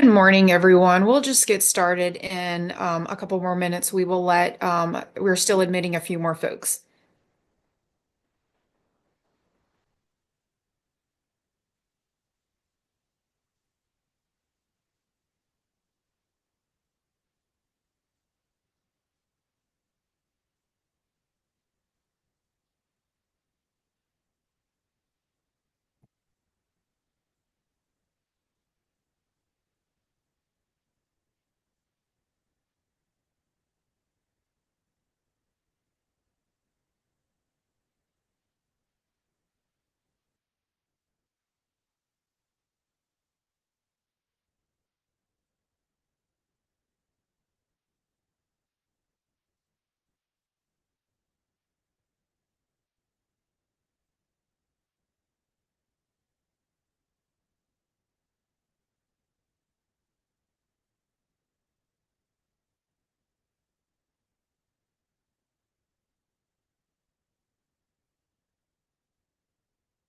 Morning, everyone. We'll just get started in a couple more minutes. We're still admitting a few more folks.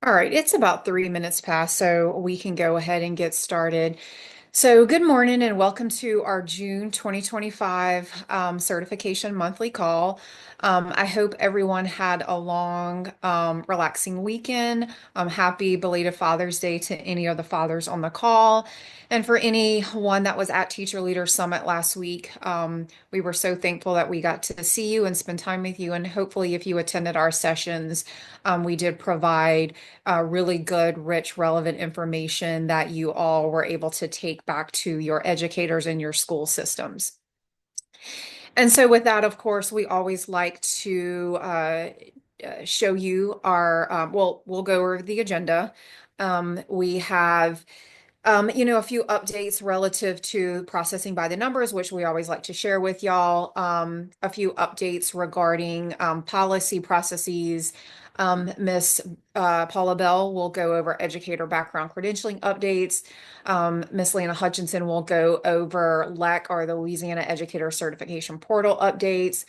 All right, it's about 3 minutes past, so we can go ahead and get started. So, good morning and welcome to our June 2025 certification monthly call. I hope everyone had a long, relaxing weekend. Happy belated Father's Day to any of the fathers on the call. And for anyone that was at Teacher Leader Summit last week, we were so thankful that we got to see you and spend time with you. And hopefully, if you attended our sessions, we did provide really good, rich, relevant information that you all were able to take back to your educators and your school systems. And so, with that, of course, we always like to show you we'll go over the agenda. We have a few updates relative to processing by the numbers, which we always like to share with y'all. A few updates regarding policy processes. Miss Paula Bell will go over educator background credentialing updates. Miss Lana Hutchinson will go over LEC, or the Louisiana Educator Certification Portal updates.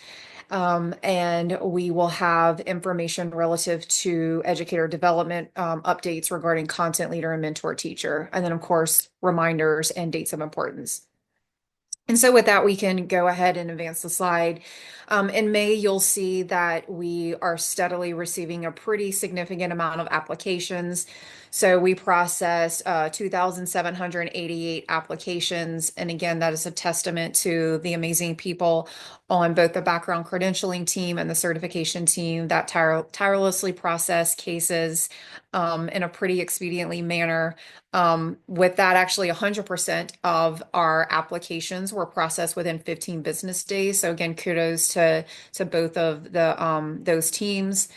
And we will have information relative to educator development updates regarding content leader and mentor teacher. And then, of course, reminders and dates of importance. And so with that, we can go ahead and advance the slide. In May, you'll see that we are steadily receiving a pretty significant amount of applications. So we processed 2,788 applications. And again, that is a testament to the amazing people on both the background credentialing team and the certification team that tirelessly process cases in a pretty expediently manner. With that, actually 100% of our applications were processed within 15 business days. So again, kudos to both of the those teams.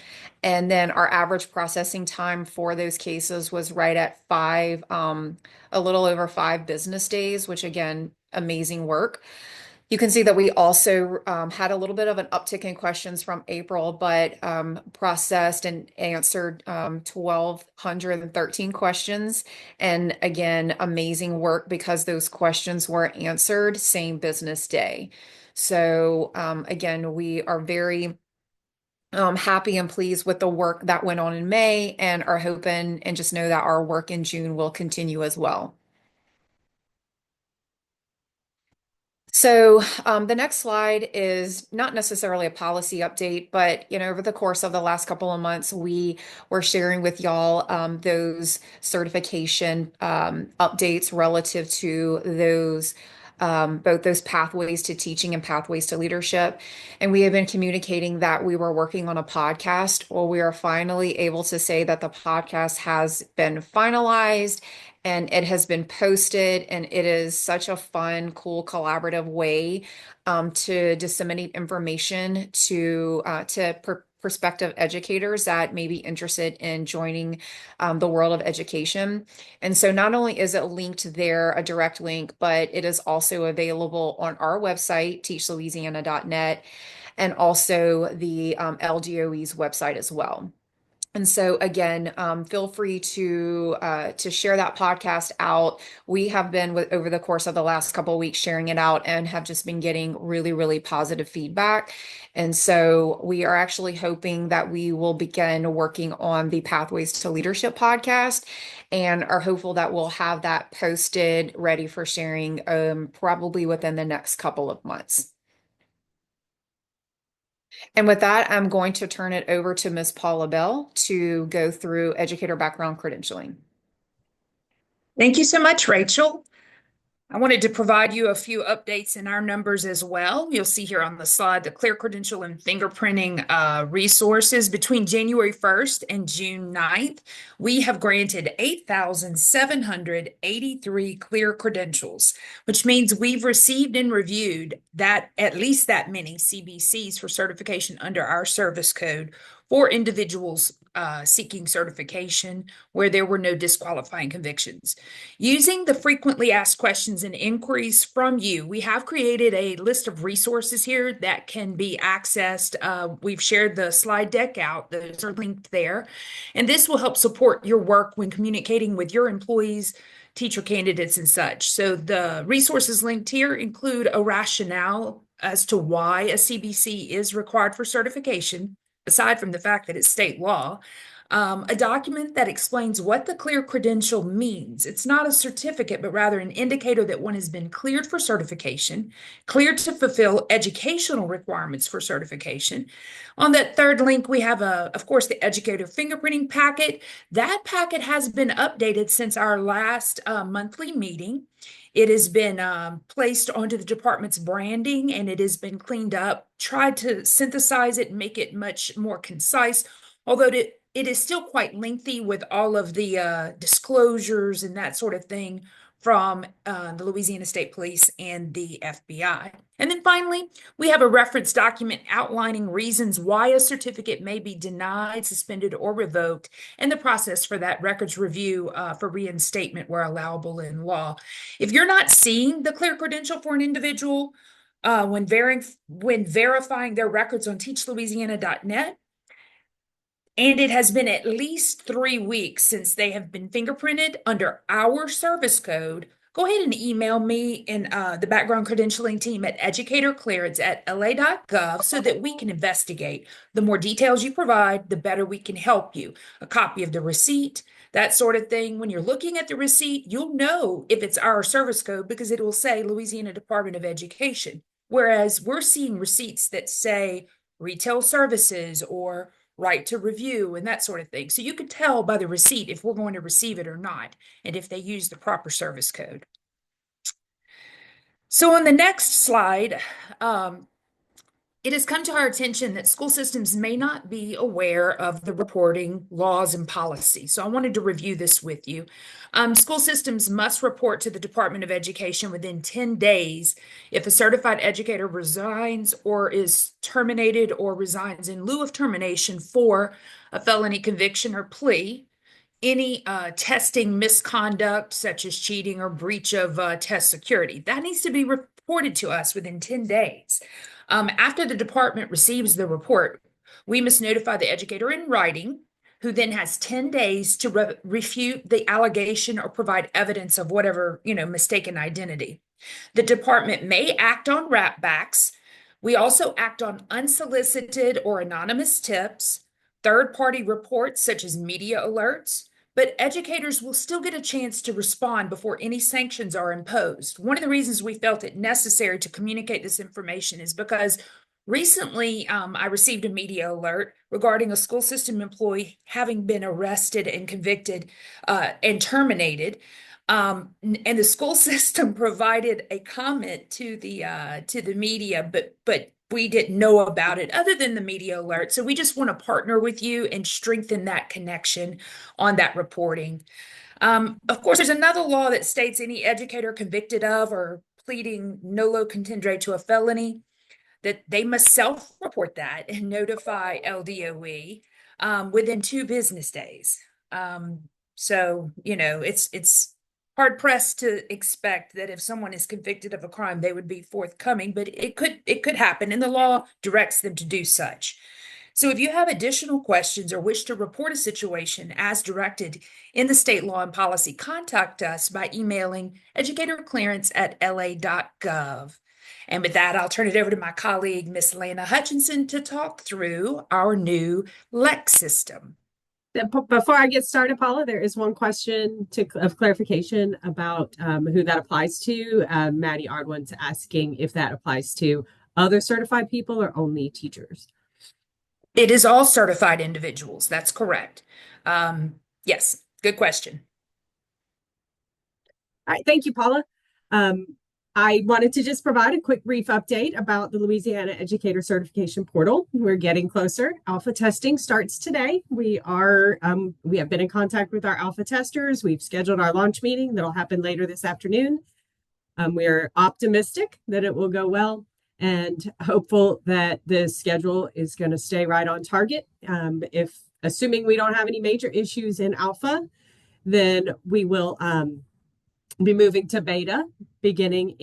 And then our average processing time for those cases was right at a little over 5 business days, which again, amazing work. You can see that we also had a little bit of an uptick in questions from April, but processed and answered 1,213 questions. And again, amazing work because those questions were answered same business day. So again, we are very happy and pleased with the work that went on in May and are hoping and just know that our work in June will continue as well. So the next slide is not necessarily a policy update, but over the course of the last couple of months, we were sharing with y'all those certification updates relative to those both those pathways to teaching and pathways to leadership. And we have been communicating that we were working on a podcast. Well, we are finally able to say that the podcast has been finalized and it has been posted, and it is such a fun, cool, collaborative way to disseminate information to prospective educators that may be interested in joining the world of education. And so not only is it linked there, a direct link, but it is also available on our website, teachlouisiana.net, and also the LDOE's website as well. And so again, feel free to share that podcast out. We have been over the course of the last couple of weeks sharing it out and have just been getting really, really positive feedback. And so we are actually hoping that we will begin working on the Pathways to Leadership podcast and are hopeful that we'll have that posted ready for sharing probably within the next couple of months. And with that, I'm going to turn it over to Ms. Paula Bell to go through educator background credentialing. Thank you so much, Rachel. I wanted to provide you a few updates in our numbers as well. You'll see here on the slide the clear credential and fingerprinting resources. Between January 1st and June 9th, we have granted 8,783 clear credentials, which means we've received and reviewed that at least that many CBCs for certification under our service code for individuals seeking certification where there were no disqualifying convictions. Using the frequently asked questions and inquiries from you, we have created a list of resources here that can be accessed. We've shared the slide deck out, those are linked there. And this will help support your work when communicating with your employees, teacher candidates, and such. So the resources linked here include a rationale as to why a CBC is required for certification, aside from the fact that it's state law, a document that explains what the clear credential means. It's not a certificate, but rather an indicator that one has been cleared for certification, cleared to fulfill educational requirements for certification. On that third link, we have, of course, the educator fingerprinting packet. That packet has been updated since our last monthly meeting. It has been placed onto the department's branding and it has been cleaned up, tried to synthesize it and make it much more concise, although it is still quite lengthy with all of the disclosures and that sort of thing from the Louisiana State Police and the FBI. And then finally, we have a reference document outlining reasons why a certificate may be denied, suspended, or revoked, and the process for that records review for reinstatement where allowable in law. If you're not seeing the clear credential for an individual when verifying their records on teachlouisiana.net, and it has been at least 3 weeks since they have been fingerprinted under our service code, go ahead and email me and the background credentialing team at educatorclearance@la.gov so that we can investigate. The more details you provide, the better we can help you. A copy of the receipt, that sort of thing. When you're looking at the receipt, you'll know if it's our service code because it will say Louisiana Department of Education. Whereas we're seeing receipts that say retail services or right to review and that sort of thing. So you could tell by the receipt if we're going to receive it or not, and if they use the proper service code. So on the next slide, it has come to our attention that school systems may not be aware of the reporting laws and policies. So I wanted to review this with you. School systems must report to the Department of Education within 10 days if a certified educator resigns or is terminated or resigns in lieu of termination for a felony conviction or plea, any testing misconduct such as cheating or breach of test security. That needs to be reported to us within 10 days. After the department receives the report, we must notify the educator in writing, who then has 10 days to refute the allegation or provide evidence of whatever, mistaken identity. The department may act on wrapbacks. We also act on unsolicited or anonymous tips, third-party reports such as media alerts, but educators will still get a chance to respond before any sanctions are imposed. One of the reasons we felt it necessary to communicate this information is because recently I received a media alert regarding a school system employee having been arrested and convicted and terminated. And the school system provided a comment to the media, but we didn't know about it other than the media alert. So we just want to partner with you and strengthen that connection on that reporting. Of course, there's another law that states any educator convicted of or pleading nolo contendere to a felony, that they must self-report that and notify LDOE within 2 business days. So, it's hard pressed to expect that if someone is convicted of a crime, they would be forthcoming, but it could happen, and the law directs them to do such. So if you have additional questions or wish to report a situation as directed in the state law and policy, contact us by emailing educatorclearance@la.gov. And with that, I'll turn it over to my colleague, Miss Lana Hutchinson, to talk through our new LEX system. Before I get started, Paula, there is one question of clarification about who that applies to. Maddie Ardwin's asking if that applies to other certified people or only teachers. It is all certified individuals. That's correct. Yes, good question. All right, thank you, Paula. Um, I wanted to just provide a quick brief update about the Louisiana Educator Certification Portal. We're getting closer. Alpha testing starts today. We have been in contact with our alpha testers. We've scheduled our launch meeting that'll happen later this afternoon. We're optimistic that it will go well and hopeful that the schedule is going to stay right on target. If assuming we don't have any major issues in alpha, then we will be moving to beta beginning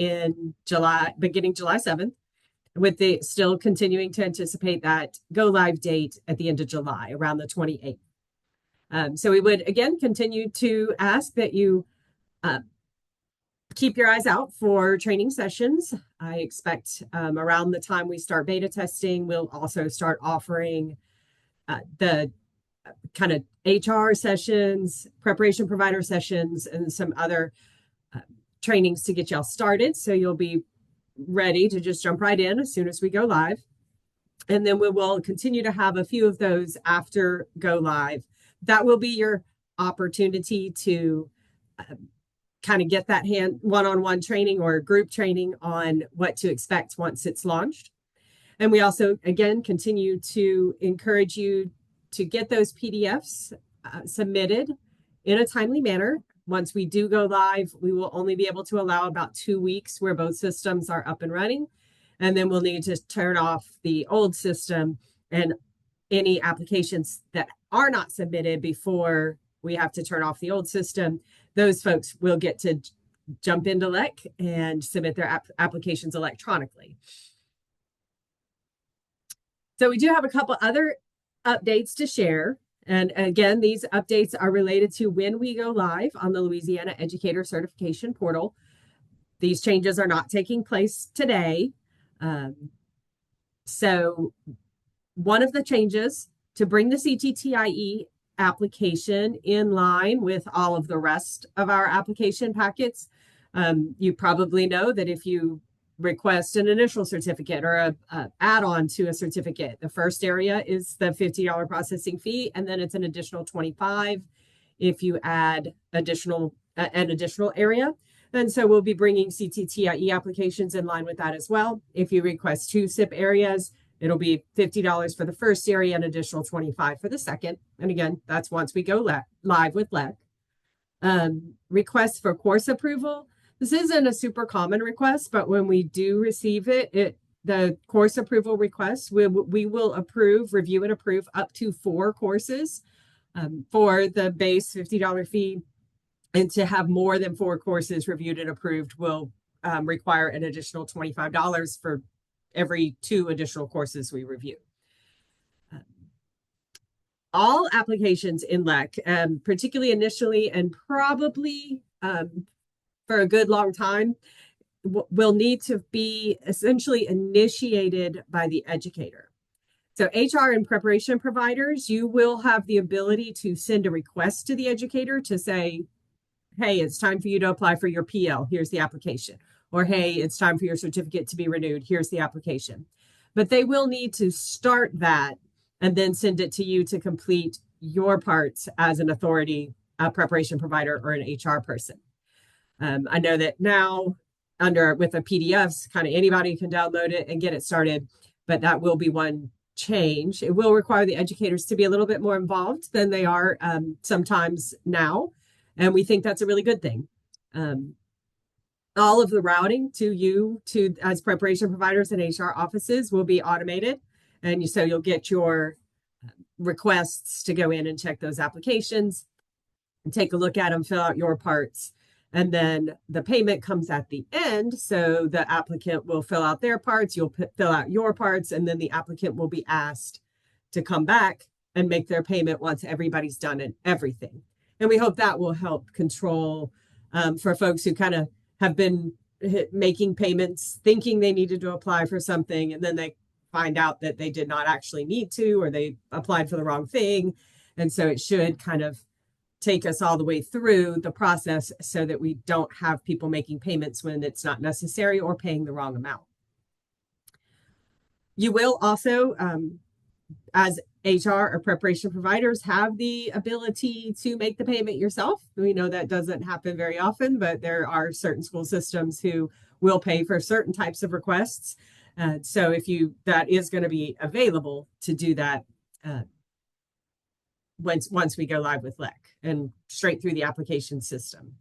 July 7th, with the still continuing to anticipate that go live date at the end of July, around the 28th. So we would again continue to ask that you keep your eyes out for training sessions. I expect around the time we start beta testing, we'll also start offering the kind of HR sessions, preparation provider sessions, and some other trainings to get y'all started. So you'll be ready to just jump right in as soon as we go live. And then we will continue to have a few of those after go live. That will be your opportunity to kind of get that one-on-one training or group training on what to expect once it's launched. And we also, again, continue to encourage you to get those PDFs submitted in a timely manner. Once we do go live, we will only be able to allow about 2 weeks where both systems are up and running. And then we'll need to turn off the old system and any applications that are not submitted before we have to turn off the old system. Those folks will get to jump into LEC and submit their applications electronically. So we do have a couple other updates to share. And again, these updates are related to when we go live on the Louisiana Educator Certification Portal. These changes are not taking place today. So one of the changes to bring the CTTIE application in line with all of the rest of our application packets, you probably know that if you request an initial certificate or a add-on to a certificate, the first area is the $50 processing fee, and then it's an additional $25 if you add an additional area. And so we'll be bringing CTTIE applications in line with that as well. If you request 2 SIP areas, it'll be $50 for the first area and additional $25 for the second. And again, that's once we go live with LEC. Requests for course approval. This isn't a super common request, but when we do receive the course approval request, we will review and approve up to 4 courses for the base $50 fee. And to have more than 4 courses reviewed and approved will require an additional $25 for every 2 additional courses we review. All applications in LEC, particularly initially and probably for a good long time, will need to be essentially initiated by the educator. So HR and preparation providers, you will have the ability to send a request to the educator to say, hey, it's time for you to apply for your PL. Here's the application. Or, hey, it's time for your certificate to be renewed. Here's the application. But they will need to start that and then send it to you to complete your parts as an authority, a preparation provider, or an HR person. I know that now with the PDFs, kind of anybody can download it and get it started, but that will be one change. It will require the educators to be a little bit more involved than they are sometimes now. And we think that's a really good thing. All of the routing to as preparation providers and HR offices will be automated. And so you'll get your requests to go in and check those applications and take a look at them, fill out your parts. And then the payment comes at the end. So the applicant will fill out their parts, you'll fill out your parts, and then the applicant will be asked to come back and make their payment once everybody's done and everything. And we hope that will help control for folks who kind of have been making payments thinking they needed to apply for something, and then they find out that they did not actually need to, or they applied for the wrong thing. And so it should kind of take us all the way through the process so that we don't have people making payments when it's not necessary or paying the wrong amount. You will also, as HR or preparation providers, have the ability to make the payment yourself. We know that doesn't happen very often, but there are certain school systems who will pay for certain types of requests. So that is going to be available to do that once we go live with LEC and straight through the application system.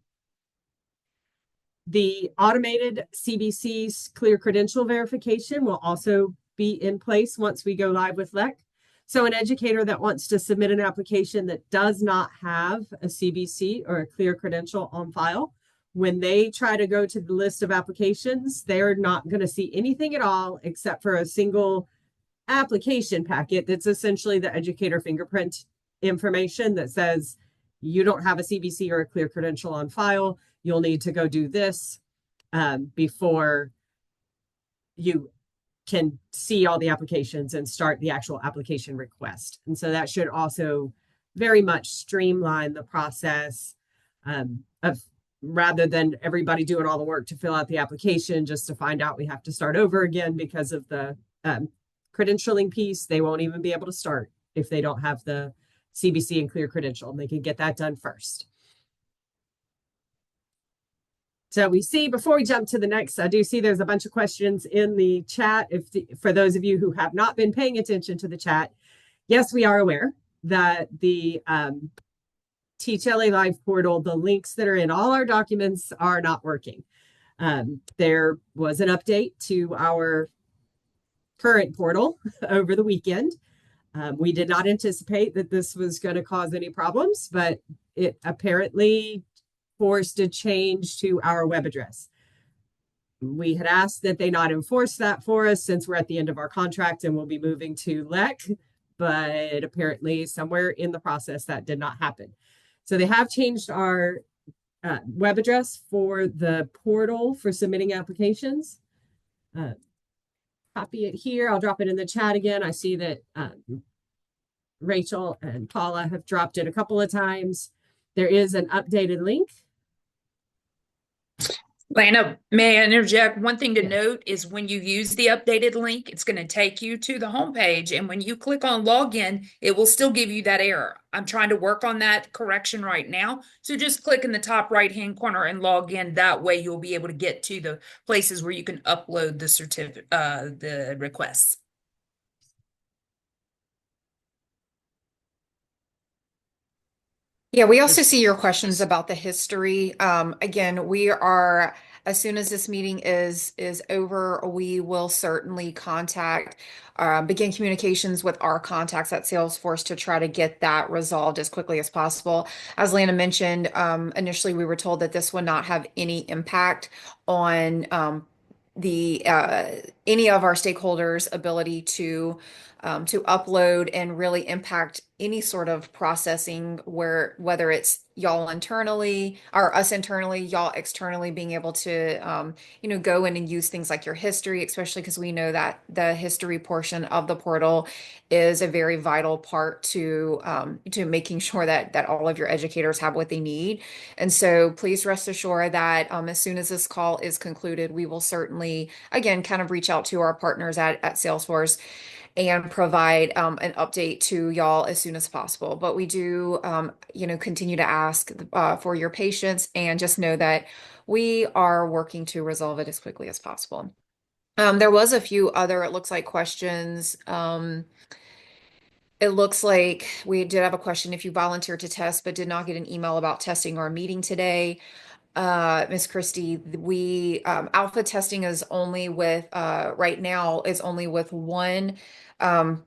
The automated CBC's clear credential verification will also be in place once we go live with LEC. So an educator that wants to submit an application that does not have a CBC or a clear credential on file, when they try to go to the list of applications, they're not going to see anything at all except for a single application packet that's essentially the educator fingerprint information that says you don't have a CBC or a clear credential on file. You'll need to go do this before you can see all the applications and start the actual application request. And so that should also very much streamline the process of rather than everybody doing all the work to fill out the application just to find out we have to start over again because of the credentialing piece. They won't even be able to start if they don't have the CBC and clear credential. They can get that done first. So we see, before we jump to the next, I do see there's a bunch of questions in the chat. For those of you who have not been paying attention to the chat, yes, we are aware that the Teach LA Live portal, the links that are in all our documents are not working. There was an update to our current portal over the weekend. We did not anticipate that this was going to cause any problems, but it apparently forced a change to our web address. We had asked that they not enforce that for us since we're at the end of our contract and we'll be moving to LEC, but apparently somewhere in the process that did not happen. So they have changed our web address for the portal for submitting applications. Copy it here. I'll drop it in the chat again. I see that Rachel and Paula have dropped it a couple of times. There is an updated link. Lana, may I interject? One thing to note is when you use the updated link, it's going to take you to the homepage. And when you click on login, it will still give you that error. I'm trying to work on that correction right now. So just click in the top right-hand corner and log in. That way you'll be able to get to the places where you can upload the certificate, the requests. Yeah, we also see your questions about the history. Again, we are, as soon as this meeting is over, we will certainly begin communications with our contacts at Salesforce to try to get that resolved as quickly as possible. As Lana mentioned, initially we were told that this would not have any impact on the any of our stakeholders' ability to upload and really impact any sort of processing, whether it's y'all internally or us internally, y'all externally, being able to go in and use things like your history, especially because we know that the history portion of the portal is a very vital part to making sure that all of your educators have what they need. And so please rest assured that as soon as this call is concluded, we will certainly again kind of reach out to our partners at Salesforce and provide an update to y'all as soon as possible. But we do, continue to ask for your patience, and just know that we are working to resolve it as quickly as possible. There was a few other, it looks like, questions. It looks like we did have a question: if you volunteered to test but did not get an email about testing or a meeting today. Miss Christie, we alpha testing is only with right now is only with one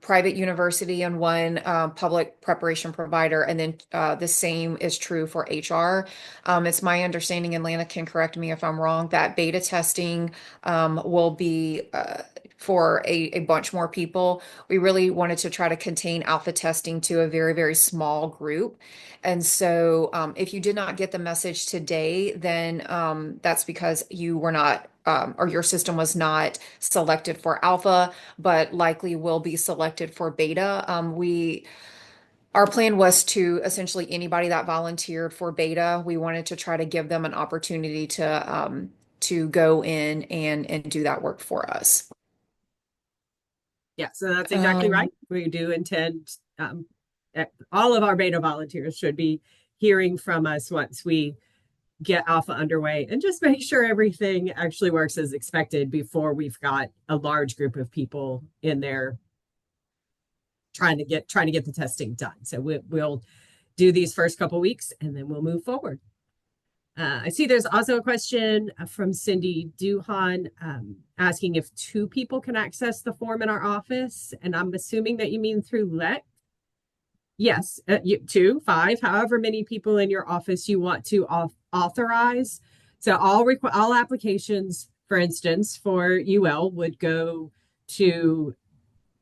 private university and one public preparation provider, and then the same is true for HR. It's my understanding, and Lana can correct me if I'm wrong, that beta testing will be for a bunch more people. We really wanted to try to contain alpha testing to a very, very small group. And so if you did not get the message today, then that's because you were not, or your system was not selected for alpha, but likely will be selected for beta. Our plan was to essentially anybody that volunteered for beta, we wanted to try to give them an opportunity to go in and do that work for us. Yeah, so that's exactly right. Um, We do intend, all of our beta volunteers should be hearing from us once we get alpha underway, and just make sure everything actually works as expected before we've got a large group of people in there trying to get the testing done. So we'll do these first couple weeks and then we'll move forward. I see there's also a question from Cindy Duhan, asking if two people can access the form in our office. And I'm assuming that you mean through LEC. Yes, two, five, however many people in your office you want to authorize. So all applications, for instance, for UL would go to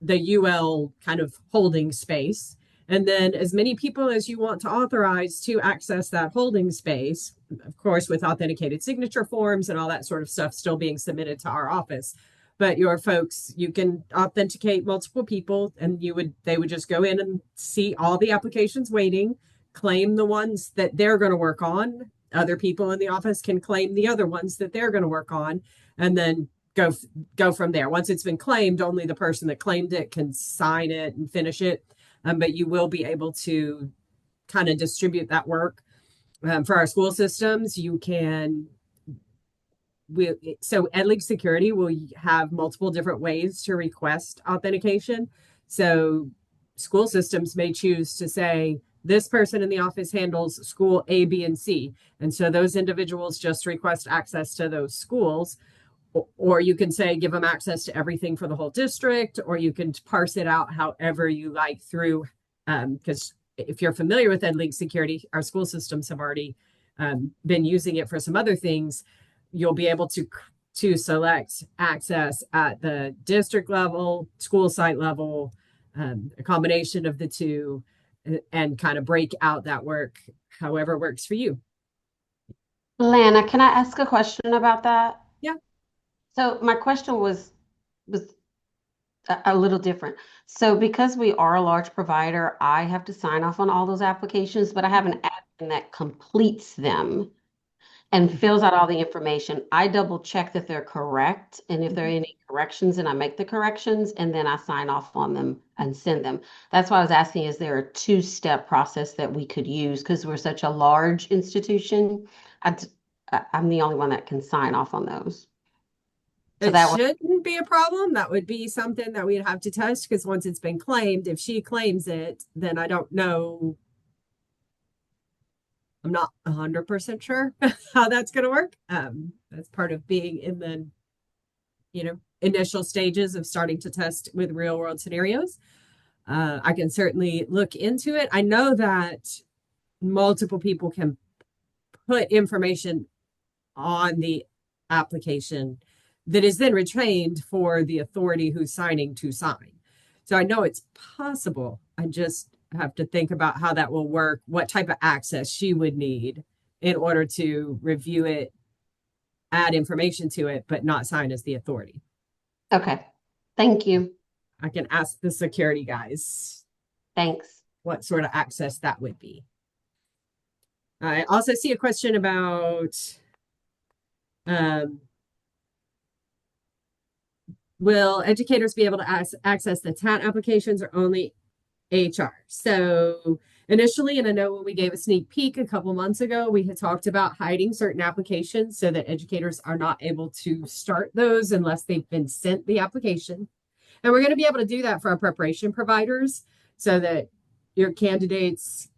the UL kind of holding space. And then as many people as you want to authorize to access that holding space, of course, with authenticated signature forms and all that sort of stuff still being submitted to our office. But your folks, you can authenticate multiple people, and they would just go in and see all the applications waiting, claim the ones that they're going to work on. Other people in the office can claim the other ones that they're going to work on, and then go from there. Once it's been claimed, only the person that claimed it can sign it and finish it. But you will be able to kind of distribute that work. For our school systems, you can so EdLink Security will have multiple different ways to request authentication. So school systems may choose to say this person in the office handles school A, B, and C. And so those individuals just request access to those schools. Or you can say give them access to everything for the whole district, or you can parse it out however you like through, because if you're familiar with EdLink Security, our school systems have already been using it for some other things. You'll be able to select access at the district level, school site level, a combination of the two, and kind of break out that work however works for you. Lana, can I ask a question about that? Yeah. So my question was a little different. So because we are a large provider, I have to sign off on all those applications, but I have an admin that completes them and fills out all the information. I double check that they're correct, and if there are any corrections, and I make the corrections, and then I sign off on them and send them. That's why I was asking, is there a two-step process that we could use? Because we're such a large institution, I, I'm the only one that can sign off on those. So It that was shouldn't be a problem. That would be something that we'd have to test, because once it's been claimed, if she claims it, then I don't know. I'm not 100% sure how that's going to work. That's part of being in the, initial stages of starting to test with real world scenarios. I can certainly look into it. I know that multiple people can put information on the application that is then retained for the authority who's signing to sign. So I know it's possible. I just have to think about how that will work, what type of access she would need in order to review it, add information to it, but not sign as the authority. okay. Thank you. I can ask the security guys Thanks. what sort of access that would be. I also see a question about will educators be able to access the TAT applications or only HR? So initially, and I know when we gave a sneak peek a couple months ago, we had talked about hiding certain applications so that educators are not able to start those unless they've been sent the application. And we're going to be able to do that for our preparation providers so that your candidates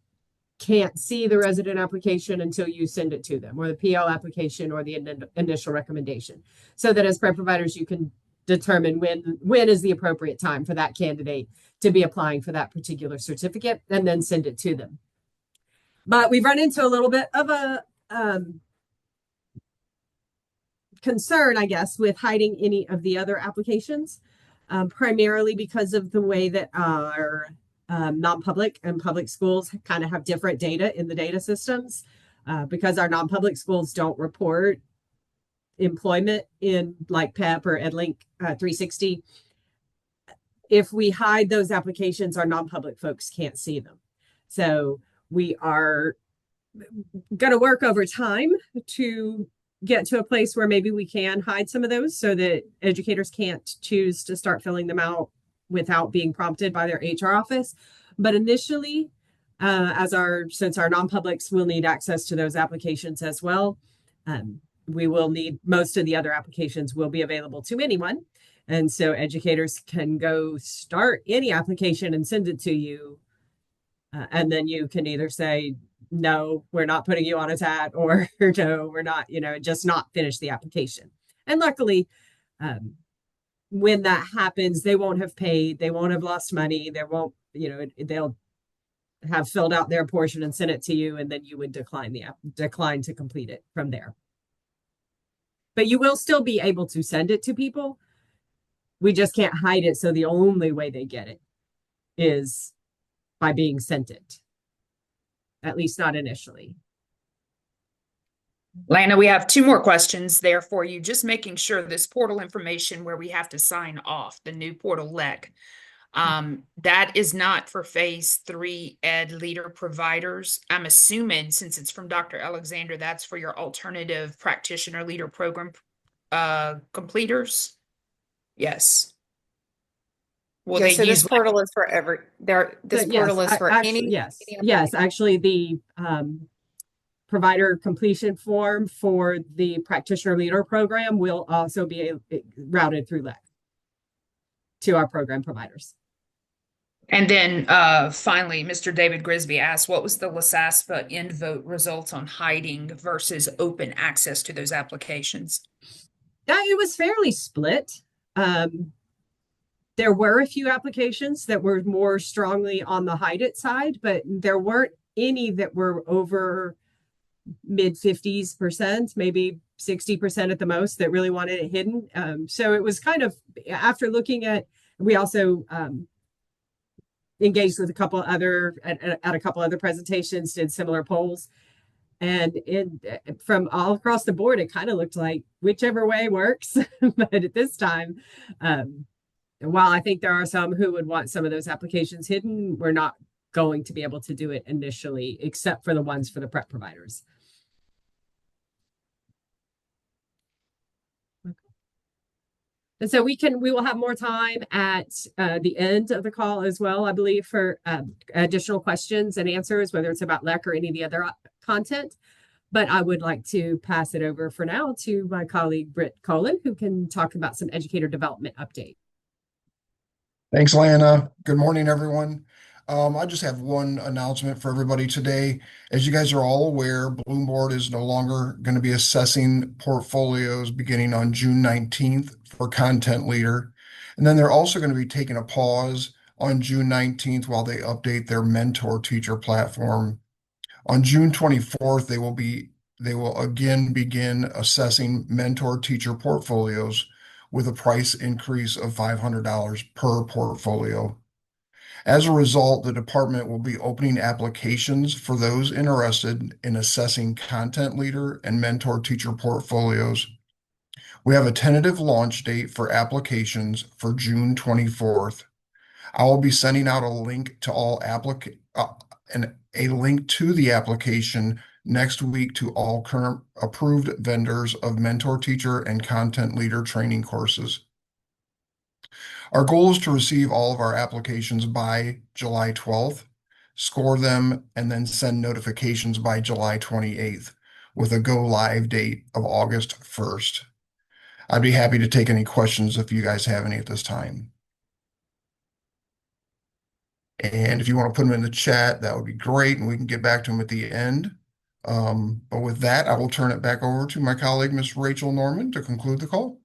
can't see the resident application until you send it to them, or the PL application, or the initial recommendation, so that as prep providers you can determine when is the appropriate time for that candidate to be applying for that particular certificate, and then send it to them. But we've run into a little bit of a concern, I guess, with hiding any of the other applications, primarily because of the way that our non-public and public schools kind of have different data in the data systems. Because our non-public schools don't report employment in like PEP or EdLink 360. If we hide those applications, our non-public folks can't see them. So we are going to work over time to get to a place where maybe we can hide some of those so that educators can't choose to start filling them out without being prompted by their HR office. But initially, since our non-publics will need access to those applications as well, we will need most of the other applications will be available to anyone. And so educators can go start any application and send it to you. And then you can either say, no, we're not putting you on a TAT, or no, we're not, just not finish the application. And luckily, when that happens, they won't have paid, they won't have lost money, they won't, they'll have filled out their portion and sent it to you, and then you would decline to complete it from there. But you will still be able to send it to people. We just can't hide it. So the only way they get it is by being sent it, at least not initially. Lana, we have two more questions there for you. Just making sure this portal information where we have to sign off, the new portal LEC, that is not for phase 3 ed leader providers. I'm assuming, since it's from Dr. Alexander, that's for your alternative practitioner leader program completers. Yes. Will Yeah, they so this use portal is for this portal is for actually, yes. Actually, the provider completion form for the practitioner leader program will also be routed through LEC to our program providers. And then finally, Mr. David Grisby asked, what was the LaSASPA end vote results on hiding versus open access to those applications? Yeah, it was fairly split. There were a few applications that were more strongly on the hide it side, but there weren't any that were over mid 50%, maybe 60% at the most, that really wanted it hidden. So it was kind of, after looking at, we also engaged with a couple other at a couple other presentations, did similar polls, and from all across the board, it kind of looked like whichever way works. But at this time, while I think there are some who would want some of those applications hidden, we're not going to be able to do it initially, except for the ones for the prep providers. And so we will have more time at the end of the call as well, I believe, for additional questions and answers, whether it's about LEC or any of the other content. But I would like to pass it over for now to my colleague, Britt Colin, who can talk about some educator development update. Thanks, Lana. Good morning, everyone. I just have one announcement for everybody today. As you guys are all aware, Bloom Board is no longer going to be assessing portfolios beginning on June 19th for content leader. And then they're also going to be taking a pause on June 19th while they update their mentor teacher platform. On June 24th, they will again begin assessing mentor teacher portfolios with a price increase of $500 per portfolio. As a result, the department will be opening applications for those interested in assessing content leader and mentor teacher portfolios. We have a tentative launch date for applications for June 24th. I will be sending out a link to a link to the application next week to all current approved vendors of mentor teacher and content leader training courses. Our goal is to receive all of our applications by July 12th, score them, and then send notifications by July 28th with a go live date of August 1st. I'd be happy to take any questions if you guys have any at this time. And if you want to put them in the chat, that would be great, and we can get back to them at the end. But with that, I will turn it back over to my colleague, Ms. Rachel Norman, to conclude the call.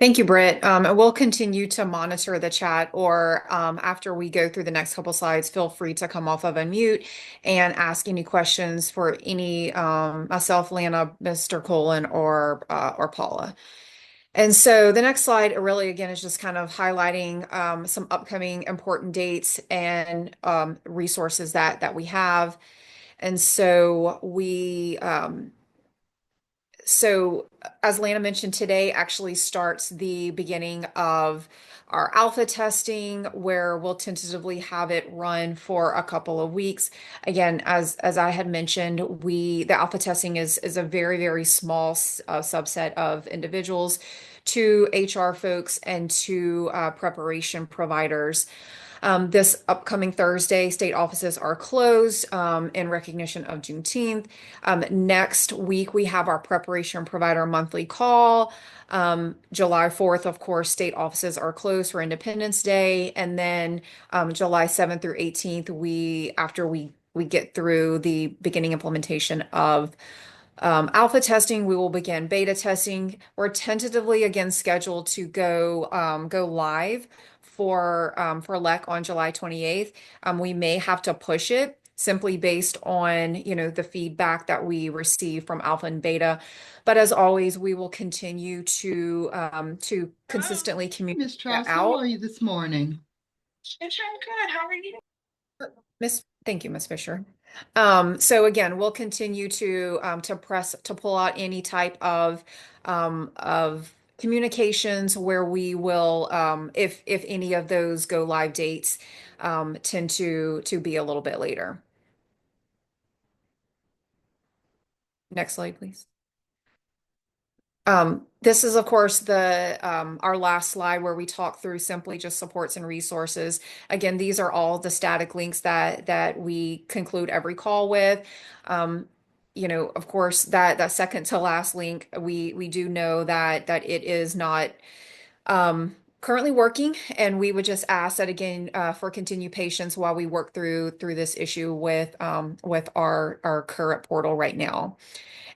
Thank you, Britt. And we'll continue to monitor the chat, or after we go through the next couple slides, feel free to come off of unmute and ask any questions for any myself, Lana, Mr. Colin, or Paula. And so the next slide really, again, is just kind of highlighting some upcoming important dates and resources that we have. And so, as Lana mentioned, today actually starts the beginning of our alpha testing, where we'll tentatively have it run for a couple of weeks. Again, as I had mentioned, the alpha testing is a very small subset of individuals, to HR folks and to preparation providers. This upcoming Thursday, state offices are closed in recognition of Juneteenth. Next week, we have our preparation provider monthly call. July 4th, of course, state offices are closed for Independence Day. And then July 7th through 18th, after we get through the beginning implementation of alpha testing, we will begin beta testing. We're tentatively again scheduled to go live for LEC on July 28th. We may have to push it simply based on, the feedback that we receive from alpha and beta. But as always, we will continue to consistently communicate Miss that Charles, how out. are you this morning? It's good. How are you? Thank you, Miss Fisher. So again, we'll continue to pull out any type of communications where we will, if any of those go live dates tend to be a little bit later. Next slide, please. This is, of course, the our last slide where we talk through simply just supports and resources. Again, these are all the static links that we conclude every call with. Of course, that second to last link, we do know that it is not currently working, and we would just ask that again for continued patience while we work through this issue with our current portal right now.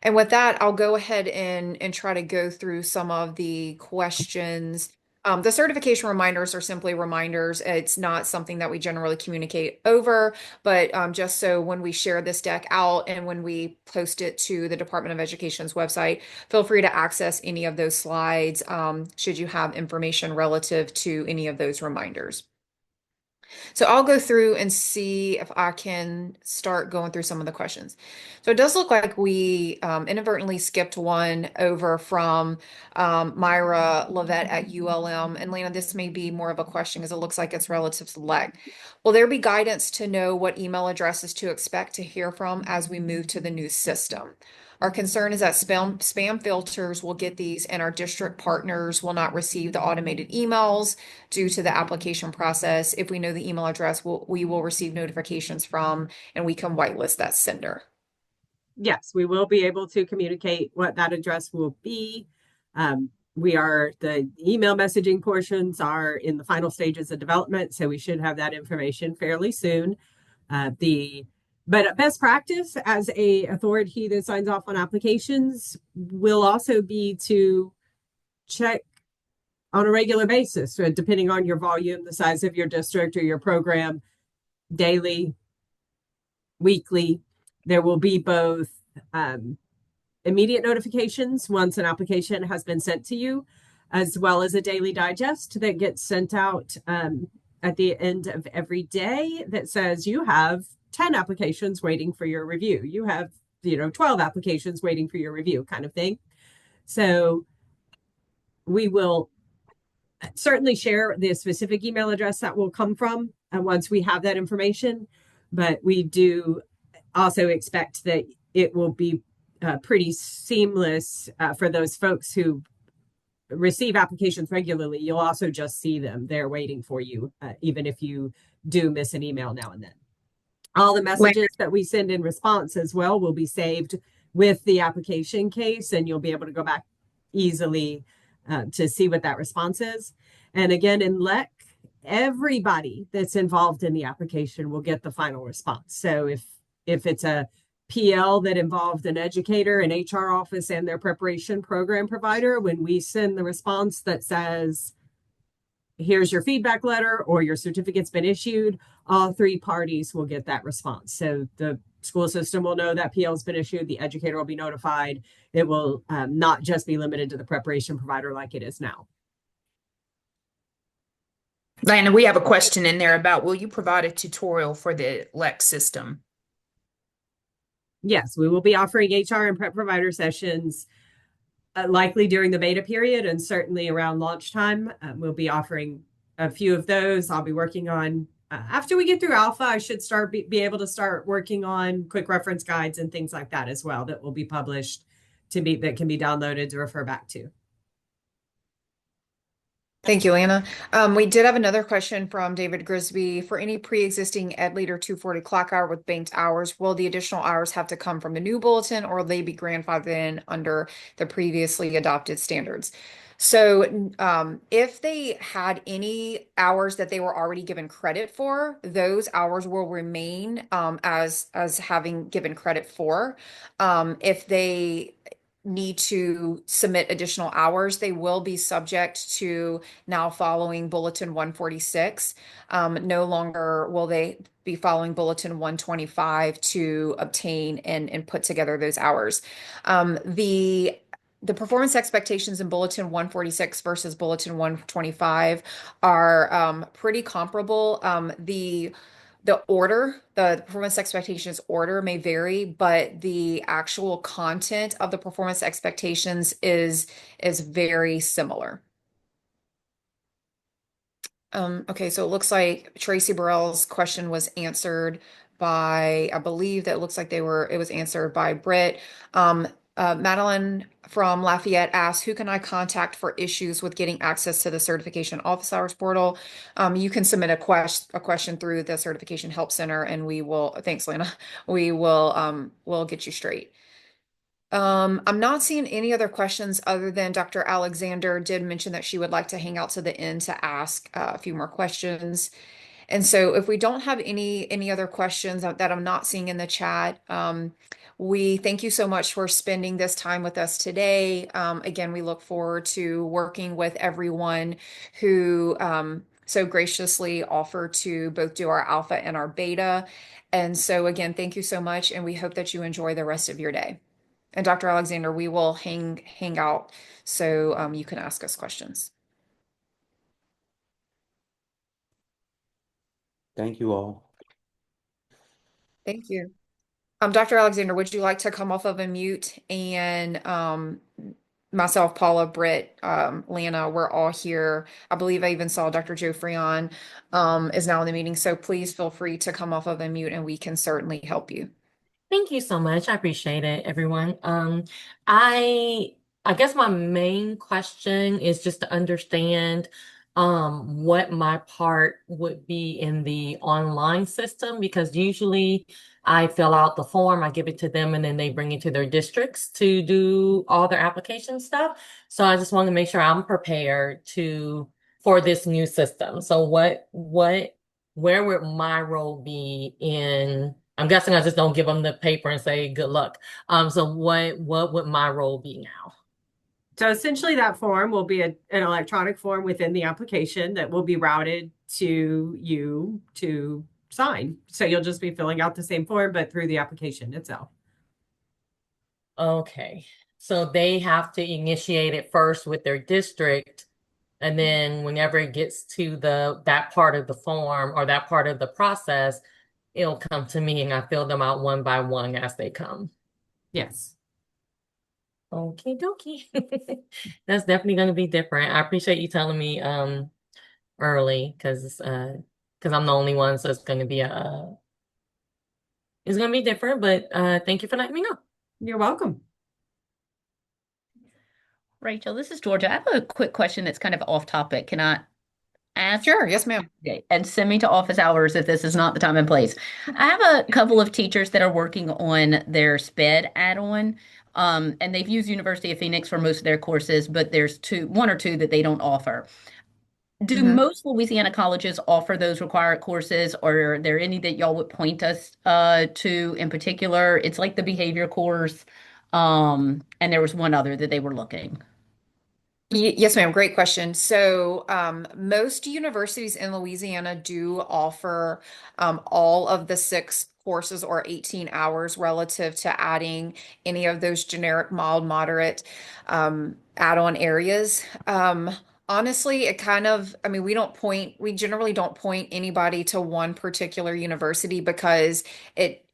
And with that, I'll go ahead and try to go through some of the questions. The certification reminders are simply reminders. It's not something that we generally communicate over, but just so when we share this deck out and when we post it to the Department of Education's website, feel free to access any of those slides should you have information relative to any of those reminders. So I'll go through and see if I can start going through some of the questions. So it does look like we inadvertently skipped one over from Myra Levette at ULM. And Lena, this may be more of a question because it looks like it's relative to LEC. Will there be guidance to know what email addresses to expect to hear from as we move to the new system? Our concern is that spam filters will get these, and our district partners will not receive the automated emails due to the application process. If we know the email address, we will receive notifications from, and we can whitelist that sender. Yes, we will be able to communicate what that address will be. The email messaging portions are in the final stages of development, so we should have that information fairly soon. But best practice as a authority that signs off on applications will also be to check on a regular basis, so depending on your volume, the size of your district or your program, daily, weekly. There will be both immediate notifications once an application has been sent to you, as well as a daily digest that gets sent out at the end of every day that says you have 10 applications waiting for your review. You have, 12 applications waiting for your review, kind of thing. So we will certainly share the specific email address that will come from once we have that information. But we do also expect that it will be pretty seamless for those folks who receive applications regularly. You'll also just see them. They're waiting for you, even if you do miss an email now and then. All the messages that we send in response as well will be saved with the application case, and you'll be able to go back easily to see what that response is. And again, in LEC, everybody that's involved in the application will get the final response. So if it's a PL that involved an educator, an HR office, and their preparation program provider, when we send the response that says, here's your feedback letter or your certificate's been issued, all three parties will get that response. So the school system will know that PL has been issued, the educator will be notified. It will not just be limited to the preparation provider like it is now. Lana, we have a question in there about, will you provide a tutorial for the Lex system? Yes, we will be offering HR and prep provider sessions likely during the beta period and certainly around launch time. We'll be offering a few of those. I'll be working on, after we get through alpha, I should be able to start working on quick reference guides and things like that as well that will be published that can be downloaded to refer back to. Thank you, Lana. We did have another question from David Grisby. For any pre-existing Ed Leader 240 clock hour with banked hours, will the additional hours have to come from the new bulletin or will they be grandfathered in under the previously adopted standards? So if they had any hours that they were already given credit for, those hours will remain as having given credit for. If they need to submit additional hours, they will be subject to now following Bulletin 146. No longer will they be following Bulletin 125 to obtain and put together those hours. The performance expectations in Bulletin 146 versus Bulletin 125 are pretty comparable. The performance expectations order may vary, but the actual content of the performance expectations is very similar. Okay, so it looks like Tracy Burrell's question was answered by, I believe that looks like it was answered by Britt. Madeline from Lafayette asked, who can I contact for issues with getting access to the certification office hours portal? You can submit a question through the certification help center and thanks, Lana, we'll get you straight. I'm not seeing any other questions other than Dr. Alexander did mention that she would like to hang out to the end to ask a few more questions. And so if we don't have any other questions that I'm not seeing in the chat, we thank you so much for spending this time with us today. Again, we look forward to working with everyone who so graciously offered to both do our alpha and our beta. And so again, thank you so much, and we hope that you enjoy the rest of your day. And Dr. Alexander, we will hang out so you can ask us questions. Thank you all. Thank you. Dr. Alexander, would you like to come off of a mute? And myself, Paula, Britt, Lana, we're all here. I believe I even saw Dr. Joe Freon is now in the meeting. So please feel free to come off of a mute and we can certainly help you. Thank you so much. I appreciate it, everyone. I I guess my main question is just to understand what my part would be in the online system, because usually I fill out the form, I give it to them, and then they bring it to their districts to do all their application stuff. So I just want to make sure I'm prepared to for this new system. So where would my role be in? I'm guessing I just don't give them the paper and say good luck. So what would my role be now? So essentially that form will be an electronic form within the application that will be routed to you to sign. So you'll just be filling out the same form, but through the application itself. Okay. So they have to initiate it first with their district, and then whenever it gets to that part of the form or that part of the process, it'll come to me and I fill them out one by one as they come. Yes. Okay, dokie. That's definitely going to be different. I appreciate you telling me early because I'm the only one, so it's going to be it's going to be different, but thank you for letting me know. You're welcome. Rachel, this is Georgia. I have a quick question that's kind of off topic. Can I ask? Sure. Yes, ma'am. Okay. And send me to office hours if this is not the time and place. I have a couple of teachers that are working on their SPED add-on. And they've used University of Phoenix for most of their courses, but there's one or two that they don't offer. Do Mhm. most Louisiana colleges offer those required courses, or are there any that y'all would point us to in particular? It's like the behavior course, and there was one other that they were looking. Yes, ma'am. Great question. So, most universities in Louisiana do offer all of the six courses or 18 hours relative to adding any of those generic, mild, moderate add-on areas. Honestly, it kind of, I mean, we generally don't point anybody to one particular university because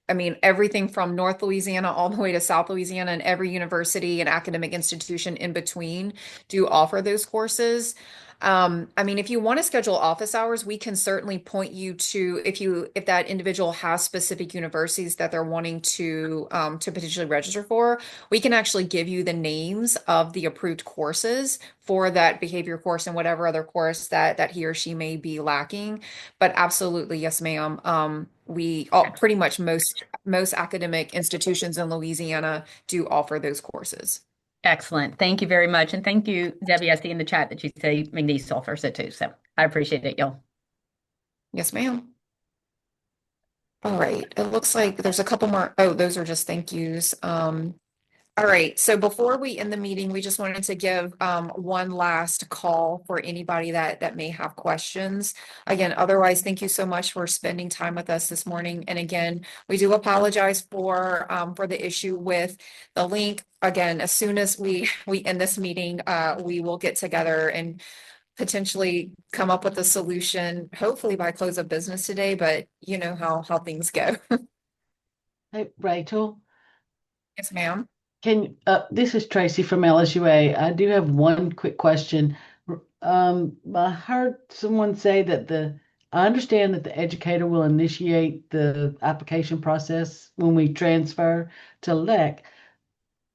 I mean, everything from North Louisiana all the way to South Louisiana and every university and academic institution in between do offer those courses. I mean, if you want to schedule office hours, we can certainly point you to if that individual has specific universities that they're wanting to potentially register for, we can actually give you the names of the approved courses for that behavior course and whatever other course that he or she may be lacking. But absolutely, yes, ma'am. We all, pretty much most academic institutions in Louisiana do offer those courses. Excellent. Thank you very much. And thank you, Debbie. I see in the chat that you say McNeese offers it too. So I appreciate it, y'all. Yes, ma'am. All right. It looks like there's a couple more. Oh, those are just thank yous. All right. So before we end the meeting, we just wanted to give one last call for anybody that may have questions. Again, otherwise, thank you so much for spending time with us this morning. And again, we do apologize for the issue with the link. Again, as soon as we end this meeting, we will get together and potentially come up with a solution, hopefully by close of business today, but you know how things go. Hey, Rachel, Yes, ma'am. this is Tracy from LSUA. I do have one quick question. I heard someone say that I understand that the educator will initiate the application process when we transfer to LEC,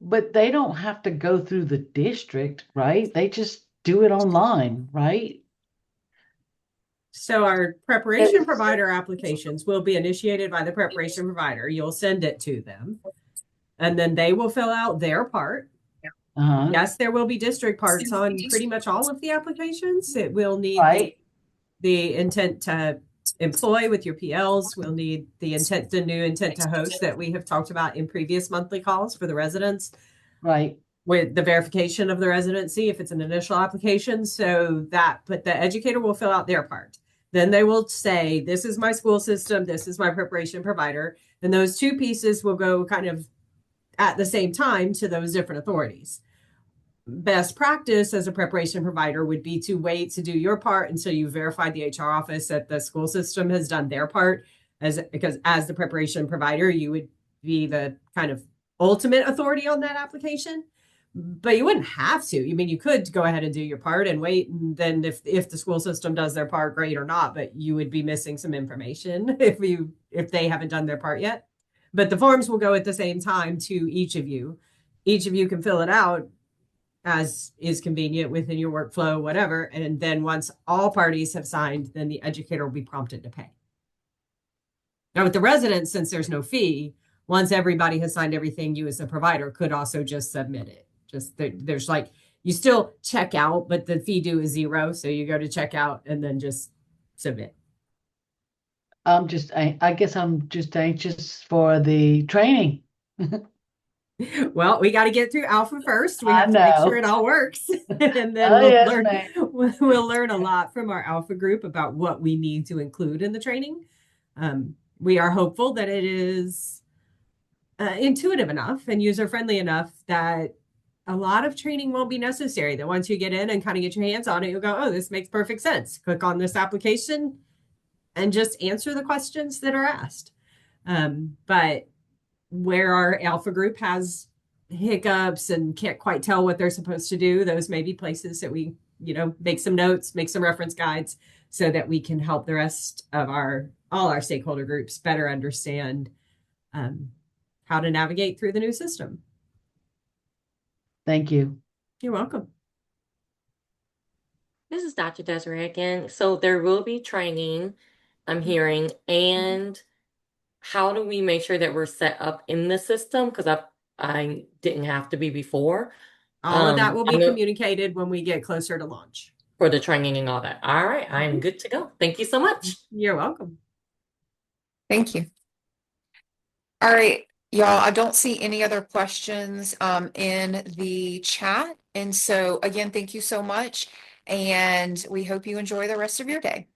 but they don't have to go through the district, right? They just do it online, right? So our preparation provider applications will be initiated by the preparation provider. You'll send it to them, and then they will fill out their part. Uh-huh. Yes, there will be district parts on pretty much all of the applications. It will need Right, the intent to employ with your PLs. We'll need the new intent to host that we have talked about in previous monthly calls for the residents right. with the verification of the residency if it's an initial application. But the educator will fill out their part. Then they will say, this is my school system, this is my preparation provider. And those two pieces will go kind of at the same time to those different authorities. Best practice as a preparation provider would be to wait to do your part until you verify the HR office that the school system has done their part, because as the preparation provider, you would be the kind of ultimate authority on that application. But you wouldn't have to. I mean, you could go ahead and do your part and wait, and then if the school system does their part, great or not, but you would be missing some information if they haven't done their part yet. But the forms will go at the same time to each of you. Each of you can fill it out as is convenient within your workflow, whatever. And then once all parties have signed, then the educator will be prompted to pay. Now, with the residents, since there's no fee, once everybody has signed everything, you as the provider could also just submit it. There's like, you still check out, but the fee due is 0. So you go to checkout and then just submit. I guess I'm just anxious for the training. Well, we got to get through alpha first. We I have to make sure know. it all works. And then Oh, yes, ma'am. we'll learn a lot from our alpha group about what we need to include in the training. We are hopeful that it is intuitive enough and user friendly enough that a lot of training won't be necessary. That once you get in and kind of get your hands on it, you'll go, oh, this makes perfect sense. Click on this application and just answer the questions that are asked. But where our alpha group has hiccups and can't quite tell what they're supposed to do, those may be places that we, make some notes, make some reference guides so that we can help the rest of all our stakeholder groups better understand how to navigate through the new system. Thank you. You're welcome. This is Dr. Desiree again. So there will be training, I'm hearing, and how do we make sure that we're set up in the system? Because I didn't have to be before. All of that will I be know, communicated when we get closer to launch. for the training and all that. All right, I am good to go. Thank you so much. You're welcome. Thank you. All right, y'all, I don't see any other questions in the chat. And so again, thank you so much. And we hope you enjoy the rest of your day.